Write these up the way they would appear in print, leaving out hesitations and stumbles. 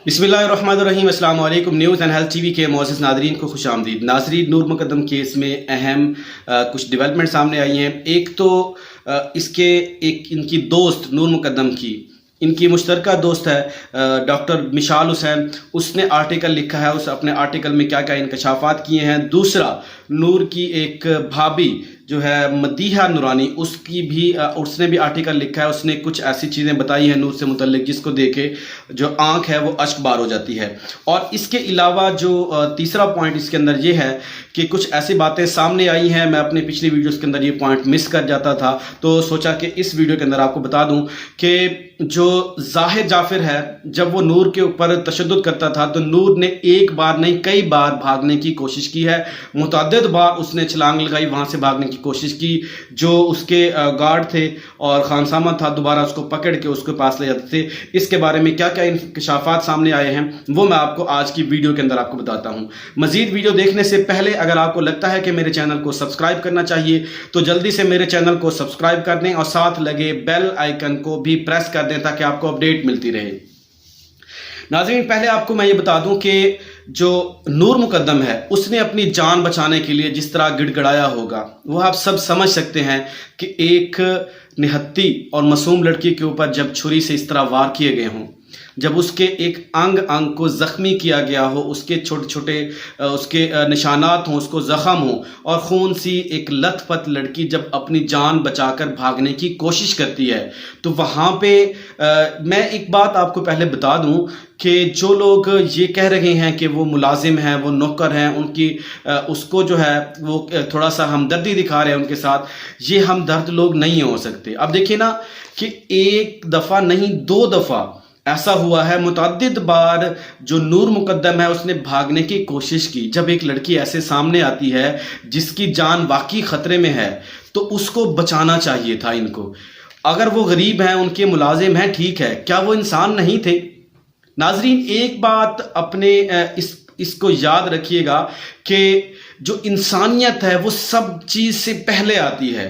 बिस्मिल्लाहिर्रहमानिर्रहीम। अस्सलाम वालेकुम। न्यूज़ एंड हेल्थ टीवी के मोअज़्ज़िज़ नाज़रीन को खुश आमदीद। नाज़रीन, नूर मुक़द्दम केस में अहम कुछ डेवलपमेंट सामने आई हैं। एक तो इनकी दोस्त नूर मुक़द्दम की इनकी मुश्तरका दोस्त है डॉक्टर मिशाल हुसैन, उसने आर्टिकल लिखा है। उस अपने आर्टिकल में क्या क्या इंकशाफात किए हैं। दूसरा, नूर की एक भाभी जो है मदीहा नूरानी, उसने भी आर्टिकल लिखा है। उसने कुछ ऐसी चीज़ें बताई हैं नूर से मुतल्लिक जिसको देखे जो आंख है वो अश्क बार हो जाती है। और इसके अलावा जो तीसरा पॉइंट इसके अंदर ये है कि कुछ ऐसी बातें सामने आई हैं। मैं अपने पिछली वीडियोस के अंदर ये पॉइंट मिस कर जाता था, तो सोचा कि इस वीडियो के अंदर आपको बता दूं कि जो जाहिर जाफिर है, जब वो नूर के ऊपर तशद्दुद करता था तो नूर ने एक बार नहीं कई बार भागने की कोशिश की है। मुतअद्दिद बार उसने छलांग लगाई, वहां से भागने की कोशिश की। जो उसके गार्ड थे और खानसामा था, दोबारा उसको पकड़ के उसके पास ले जाते थे। इसके बारे में क्या क्या इंकशाफात सामने आए हैं वो मैं आपको आज की वीडियो के अंदर आपको बताता हूं। मजीद वीडियो देखने से पहले अगर आपको लगता है कि मेरे चैनल को सब्सक्राइब करना चाहिए तो जल्दी से मेरे चैनल को सब्सक्राइब कर दें और साथ लगे बेल आइकन को भी प्रेस कर दें ताकि आपको अपडेट मिलती रहे। नाज़रीन, पहले आपको मैं ये बता दूं कि जो नूर मुक़द्दम है उसने अपनी जान बचाने के लिए जिस तरह गिड़गिड़ाया होगा वो आप सब समझ सकते हैं कि एक निहत्ती और मासूम लड़की के ऊपर जब छुरी से इस तरह वार किए गए हों, जब उसके एक अंग को ज़ख्मी किया गया हो, उसके छोटे छोटे उसके निशानात हों, उसको ज़ख़म हो और खून सी एक लथपथ लड़की जब अपनी जान बचाकर भागने की कोशिश करती है तो वहाँ पे मैं एक बात आपको पहले बता दूं कि जो लोग ये कह रहे हैं कि वो मुलाजिम हैं, वो नौकर हैं, उसको जो है वो थोड़ा सा हमदर्दी दिखा रहे हैं उनके साथ, ये हमदर्द लोग नहीं हो सकते। अब देखिए ना कि एक दफ़ा नहीं 2 दफ़ा ऐसा हुआ है, मुतअद्दिद बार जो नूर मुक़द्दम है उसने भागने की कोशिश की। जब एक लड़की ऐसे सामने आती है जिसकी जान वाकई ख़तरे में है तो उसको बचाना चाहिए था इनको। अगर वो गरीब हैं, उनके मुलाजिम हैं, ठीक है, क्या वो इंसान नहीं थे? नाजरीन, एक बात अपने इसको याद रखिएगा कि जो इंसानियत है वो सब चीज़ से पहले आती है।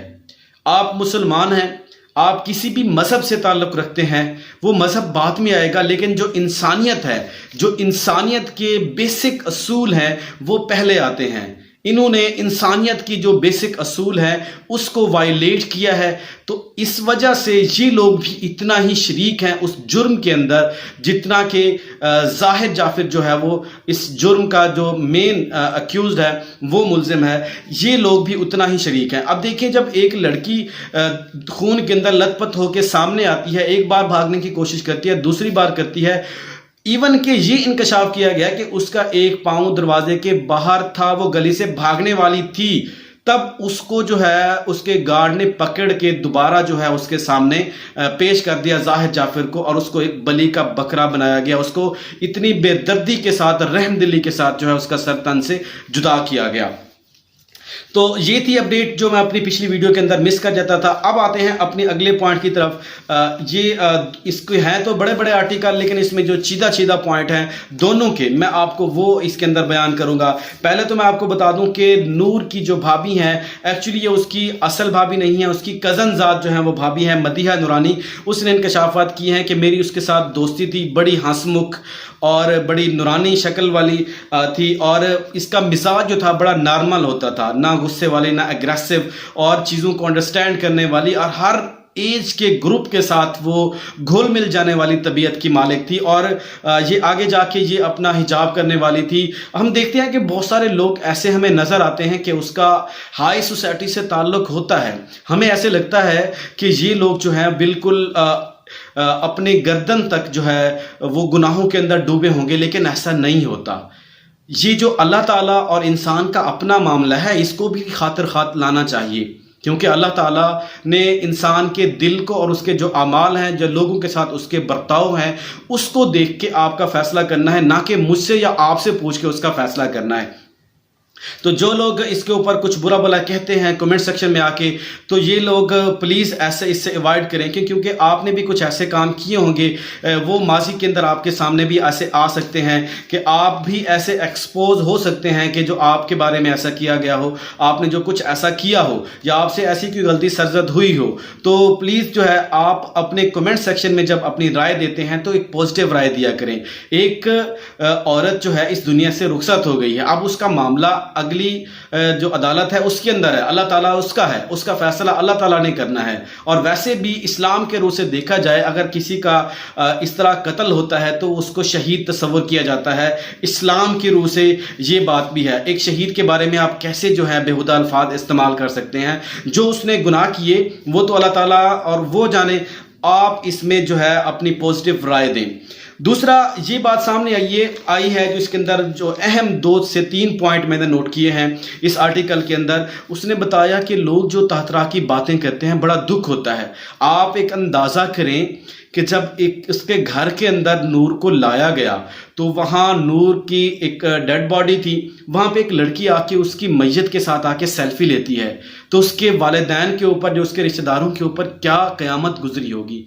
आप मुसलमान हैं, आप किसी भी मज़हब से ताल्लुक़ रखते हैं, वो मज़हब बाद में आएगा, लेकिन जो इंसानियत है, जो इंसानियत के बेसिक असूल हैं वो पहले आते हैं। इन्होंने इंसानियत की जो बेसिक असूल है उसको वायलेट किया है, तो इस वजह से ये लोग भी इतना ही शरीक हैं उस जुर्म के अंदर जितना कि जाहिर जाफिर जो है वो इस जुर्म का जो मेन अक्यूज्ड है, वो मुल्जिम है, ये लोग भी उतना ही शरीक हैं। अब देखिए, जब एक लड़की खून के अंदर लथपथ होकर सामने आती है, एक बार भागने की कोशिश करती है, दूसरी बार करती है, इवन कि ये इंकशाफ किया गया कि उसका एक पांव दरवाजे के बाहर था, वो गली से भागने वाली थी, तब उसको जो है उसके गार्ड ने पकड़ के दोबारा जो है उसके सामने पेश कर दिया जाहिर जाफिर को और उसको एक बलि का बकरा बनाया गया। उसको इतनी बेदर्दी के साथ, रहमदिली के साथ जो है उसका सर तन से जुदा किया गया। तो ये थी अपडेट जो मैं अपनी पिछली वीडियो के अंदर मिस कर जाता था। अब आते हैं अपने अगले पॉइंट की तरफ। इसके हैं तो बड़े बड़े आर्टिकल, लेकिन इसमें जो चीदा पॉइंट हैं दोनों के, मैं आपको वो इसके अंदर बयान करूंगा। पहले तो मैं आपको बता दूं कि नूर की जो भाभी हैं, एक्चुअली ये उसकी असल भाभी नहीं है, उसकी कज़न ज़ात जो है वो भाभी है मदीहा नूरानी। उसने इंकशाफात किए हैं कि मेरी उसके साथ दोस्ती थी, बड़ी हंसमुख और बड़ी नूरानी शक्ल वाली थी, और इसका मिजाज जो था बड़ा नॉर्मल होता था, ना गुस्से वाली, ना एग्रेसिव, और चीज़ों को अंडरस्टैंड करने वाली, और हर एज के ग्रुप के साथ वो घुल मिल जाने वाली तबीयत की मालिक थी। और ये आगे जाके ये अपना हिजाब करने वाली थी। हम देखते हैं कि बहुत सारे लोग ऐसे हमें नज़र आते हैं कि उसका हाई सोसाइटी से ताल्लुक़ होता है, हमें ऐसे लगता है कि ये लोग जो हैं बिल्कुल अपने गर्दन तक जो है वो गुनाहों के अंदर डूबे होंगे, लेकिन ऐसा नहीं होता। ये जो अल्लाह ताला और इंसान का अपना मामला है, इसको भी खातिर खात लाना चाहिए, क्योंकि अल्लाह ताला ने इंसान के दिल को और उसके जो अमाल हैं, जो लोगों के साथ उसके बर्ताव हैं, उसको देख के आपका फैसला करना है, ना कि मुझसे या आपसे पूछ के उसका फैसला करना है। تو جو لوگ اس کے اوپر کچھ برا بلا کہتے ہیں کمنٹ سیکشن میں آ کے، تو یہ لوگ پلیز ایسے اس سے ایوائڈ کریں، کیونکہ آپ نے بھی کچھ ایسے کام کیے ہوں گے، وہ ماضی کے اندر آپ کے سامنے بھی ایسے آ سکتے ہیں کہ آپ بھی ایسے ایکسپوز ہو سکتے ہیں کہ جو آپ کے بارے میں ایسا کیا گیا ہو، آپ نے جو کچھ ایسا کیا ہو یا آپ سے ایسی کوئی غلطی سرزد ہوئی ہو، تو پلیز جو ہے آپ اپنے کمنٹ سیکشن میں جب اپنی رائے دیتے ہیں تو ایک پازیٹیو رائے دیا کریں۔ ایک عورت جو ہے اس دنیا سے رخصت ہو گئی ہے، اب اس کا معاملہ اگلی جو عدالت ہے اس کے اندر ہے، اللہ تعالیٰ اس کا ہے، اس کا فیصلہ اللہ تعالیٰ نے کرنا ہے۔ اور ویسے بھی اسلام کے روح سے دیکھا جائے، اگر کسی کا اس طرح قتل ہوتا ہے تو اس کو شہید تصور کیا جاتا ہے، اسلام کی روح سے یہ بات بھی ہے۔ ایک شہید کے بارے میں آپ کیسے جو ہے بےہودہ الفاظ استعمال کر سکتے ہیں؟ جو اس نے گناہ کیے وہ تو اللہ تعالیٰ اور وہ جانے، آپ اس میں جو ہے اپنی پازیٹیو رائے دیں۔ دوسرا یہ بات سامنے آئی ہے جو اس کے اندر جو اہم 2 سے 3 پوائنٹ میں نے نوٹ کیے ہیں اس آرٹیکل کے اندر، اس نے بتایا کہ لوگ جو طرح طرح کی باتیں کرتے ہیں بڑا دکھ ہوتا ہے۔ آپ ایک اندازہ کریں کہ جب اس کے گھر کے اندر نور کو لایا گیا تو وہاں نور کی ایک ڈیڈ باڈی تھی، وہاں پہ ایک لڑکی آ کے اس کی میت کے ساتھ آ کے سیلفی لیتی ہے، تو اس کے والدین کے اوپر، جو اس کے رشتہ داروں کے اوپر کیا قیامت گزری ہوگی۔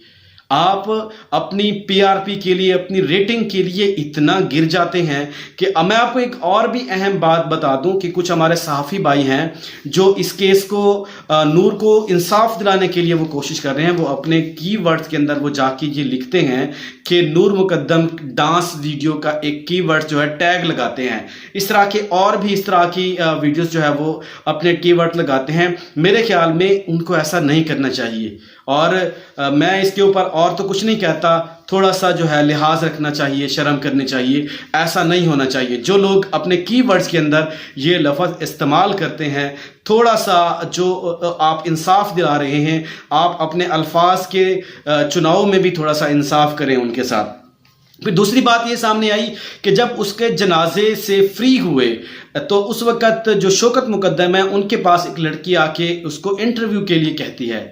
آپ اپنی پی آر پی کے لیے، اپنی ریٹنگ کے لیے اتنا گر جاتے ہیں کہ میں آپ کو ایک اور بھی اہم بات بتا دوں کہ کچھ ہمارے صحافی بھائی ہیں جو اس کیس کو، نور کو انصاف دلانے کے لیے وہ کوشش کر رہے ہیں، وہ اپنے کی ورڈز کے اندر وہ جا کے یہ لکھتے ہیں کہ نور مقدم ڈانس ویڈیو کا ایک کی ورڈ جو ہے ٹیگ لگاتے ہیں، اس طرح کے اور بھی اس طرح کی ویڈیوز جو ہے وہ اپنے کی ورڈ لگاتے ہیں۔ میرے خیال میں ان کو ایسا نہیں کرنا چاہیے، اور میں اس کے اوپر اور تو کچھ نہیں کہتا، تھوڑا سا جو ہے لحاظ رکھنا چاہیے، شرم کرنی چاہیے، ایسا نہیں ہونا چاہیے۔ جو لوگ اپنے کی ورڈز کے اندر یہ لفظ استعمال کرتے ہیں، تھوڑا سا جو آپ انصاف دلا رہے ہیں، آپ اپنے الفاظ کے چناؤ میں بھی تھوڑا سا انصاف کریں ان کے ساتھ۔ پھر دوسری بات یہ سامنے آئی کہ جب اس کے جنازے سے فری ہوئے تو اس وقت جو شوکت مقدم ہے ان کے پاس ایک لڑکی آ کے اس کو انٹرویو کے لیے کہتی ہے،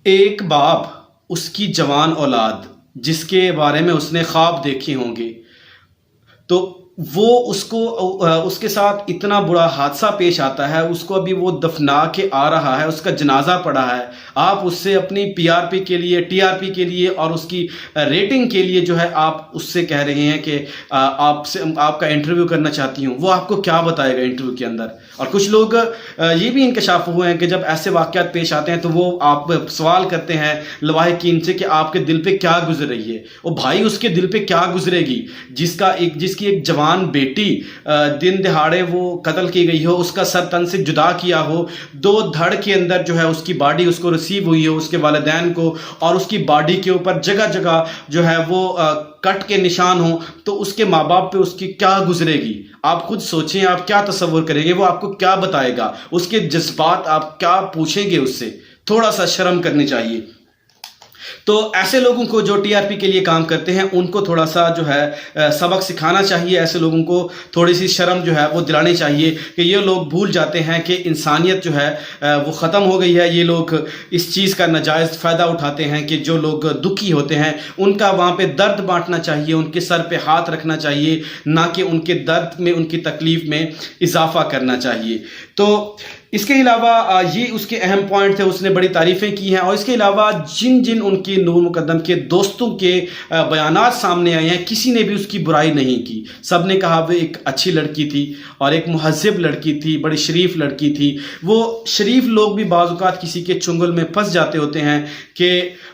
ایک باپ اس کی جوان اولاد جس کے بارے میں اس نے خواب دیکھے ہوں گے، تو وہ اس کے ساتھ اتنا برا حادثہ پیش آتا ہے، اس کو ابھی وہ دفنا کے آ رہا ہے، اس کا جنازہ پڑا ہے، آپ اس سے اپنی پی آر پی کے لیے، ٹی آر پی کے لیے اور اس کی ریٹنگ کے لیے جو ہے آپ اس سے کہہ رہے ہیں کہ آپ کا انٹرویو کرنا چاہتی ہوں۔ وہ آپ کو کیا بتائے گا انٹرویو کے اندر؟ اور کچھ لوگ یہ بھی انکشاف ہوئے ہیں کہ جب ایسے واقعات پیش آتے ہیں تو وہ آپ سوال کرتے ہیں لواحقین سے کہ آپ کے دل پہ کیا گزر رہی ہے؟ وہ بھائی اس کے دل پہ کیا گزرے گی جس کی ایک جوان بیٹی دن دہاڑے وہ قتل کی گئی ہو، اس کا سر تن سے جدا کیا ہو، 2 دھڑ کے اندر جو ہے اس کی باڈی اس کو ریسیو ہوئی ہو، اس کے والدین کو، اور اس کی باڈی کے اوپر جگہ جگہ جو ہے وہ کٹ کے نشان ہوں، تو اس کے ماں باپ پہ اس کی کیا گزرے گی؟ آپ خود سوچیں، آپ کیا تصور کریں گے؟ وہ آپ کو کیا بتائے گا؟ اس کے جذبات آپ کیا پوچھیں گے اس سے؟ تھوڑا سا شرم کرنی چاہیے۔ تو ایسے لوگوں کو جو ٹی آر پی کے لیے کام کرتے ہیں ان کو تھوڑا سا جو ہے سبق سکھانا چاہیے، ایسے لوگوں کو تھوڑی سی شرم جو ہے وہ دلانی چاہیے کہ یہ لوگ بھول جاتے ہیں کہ انسانیت جو ہے وہ ختم ہو گئی ہے۔ یہ لوگ اس چیز کا ناجائز فائدہ اٹھاتے ہیں کہ جو لوگ دکھی ہوتے ہیں ان کا وہاں پہ درد بانٹنا چاہیے، ان کے سر پہ ہاتھ رکھنا چاہیے، نہ کہ ان کے درد میں، ان کی تکلیف میں اضافہ کرنا چاہیے۔ تو اس کے علاوہ یہ اس کے اہم پوائنٹ تھے، اس نے بڑی تعریفیں کی ہیں، اور اس کے علاوہ جن ان کی نور مقدم کے دوستوں کے بیانات سامنے آئے ہیں، کسی نے بھی اس کی برائی نہیں کی، سب نے کہا وہ ایک اچھی لڑکی تھی اور ایک مہذب لڑکی تھی، بڑی شریف لڑکی تھی۔ وہ شریف لوگ بھی بعض اوقات کسی کے چنگل میں پھنس جاتے ہوتے ہیں کہ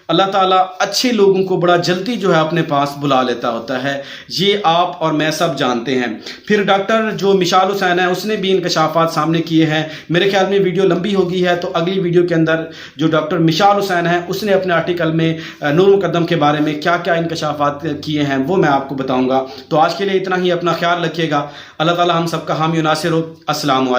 اللہ تعالیٰ اچھے لوگوں کو بڑا جلدی جو ہے اپنے پاس بلا لیتا ہوتا ہے، یہ آپ اور میں سب جانتے ہیں۔ پھر ڈاکٹر جو مشال حسین ہے اس نے بھی انکشافات سامنے کیے ہیں۔ میرے خیال میں ویڈیو لمبی ہو گئی ہے، تو اگلی ویڈیو کے اندر جو ڈاکٹر مشال حسین ہے اس نے اپنے آرٹیکل میں نور مقدم کے بارے میں کیا کیا انکشافات کیے ہیں وہ میں آپ کو بتاؤں گا۔ تو آج کے لیے اتنا ہی، اپنا خیال رکھیے گا، اللہ تعالیٰ ہم سب کا حامی و ناصر ہو۔ السلام علیکم۔